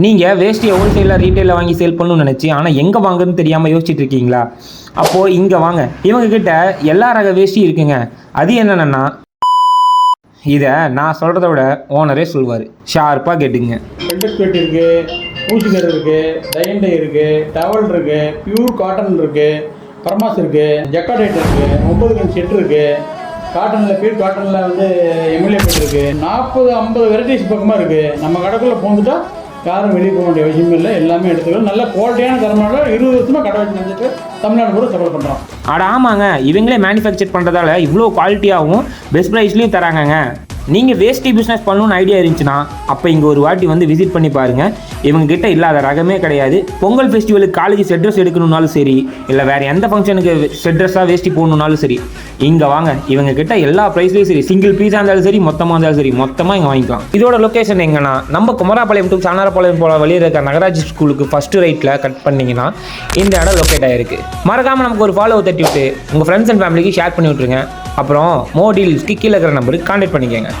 நீங்கள் வேஷ்டியை ஹோல்சேலில் ரீட்டெயிலில் வாங்கி சேல் பண்ணணும்னு நினச்சி ஆனால் எங்கே வாங்குன்னு தெரியாமல் யோசிச்சுட்டு இருக்கீங்களா? அப்போது இங்கே வாங்க. இவங்கக்கிட்ட எல்லா ரக வேஷ்டி இருக்குங்க. அது என்னென்னா இதை நான் சொல்கிறத விட ஓனரே சொல்வார். ஷார்ப்பாக கேட்டுங்க. பெல்ட் ஸ்வெட் இருக்குது, பூசிக்கர் இருக்குது, டைண்டை இருக்குது, டவல் இருக்குது, பியூர் காட்டன் இருக்குது, பரமாஸ் இருக்குது, ஜக்காடேட் இருக்குது, 9 கன் செட் இருக்குது, காட்டனில் பியூர் காட்டனில் வந்து எம்எல்ஏ பெட் இருக்குது, 40-50 வெரைட்டிஸ் பக்கமாக இருக்குது. நம்ம கடைக்குள்ளே போந்துட்டா யாரும் வெளியே போக வேண்டிய அவசியமும் இல்லை. எல்லாமே எடுத்துக்கலாம். நல்ல குவாலிட்டியான தரமான 20 வருஷமாக கடை வச்சு வந்துட்டு தமிழ்நாடு கூட சப்ளை பண்ணுறோம். ஆமாங்க, இவங்களே மேனுஃபேக்சர் பண்ணுறதால இவ்வளோ குவாலிட்டியாகவும் பெஸ்ட் ப்ரைஸ்லையும் தராங்கங்க. நீங்கள் வேஷ்டி பிஸ்னஸ் பண்ணணும்னு ஐடியா இருந்துச்சுன்னா அப்போ இங்கே ஒரு வாட்டி வந்து விசிட் பண்ணி பாருங்கள். இவங்ககிட்ட இல்லாத ரகமே கிடையாது. பொங்கல் ஃபெஸ்டிவலுக்கு காலேஜ் செட் ட்ரெஸ் எடுக்கணுன்னாலும் சரி, இல்லை வேறு எந்த ஃபங்க்ஷனுக்கு செட் ட்ரெஸ்ஸாக வேஷ்டி போடணுன்னாலும் சரி, இங்கே வாங்க. இவங்ககிட்ட எல்லா ப்ரைஸ்லையும் சரி, சிங்கிள் பீஸாக இருந்தாலும் சரி, மொத்தமாக இருந்தாலும் சரி, மொத்தமாக இங்கே வாங்கிக்கலாம். இதோட லொக்கேஷன் எங்கன்னா நம்ம குமராபாளையம் டு சானாரபாளையம் போல வழியில் இருக்க நகராட்சி ஸ்கூலுக்கு ஃபஸ்ட்டு ரைட்டில் கட் பண்ணிங்கன்னா இந்த இடம் லொக்கேட் ஆகிருக்கு. மறக்காமல் நமக்கு ஒரு ஃபாலோ தட்டி விட்டு உங்கள் ஃப்ரெண்ட்ஸ் அண்ட் ஃபேமிலிக்கு ஷேர் பண்ணி விட்ருங்க. அப்புறம் மோர் டீல்ஸ்க்கு கீழே இருக்கிற நம்பருக்கு கான்டாக்ட் பண்ணிக்கோங்க.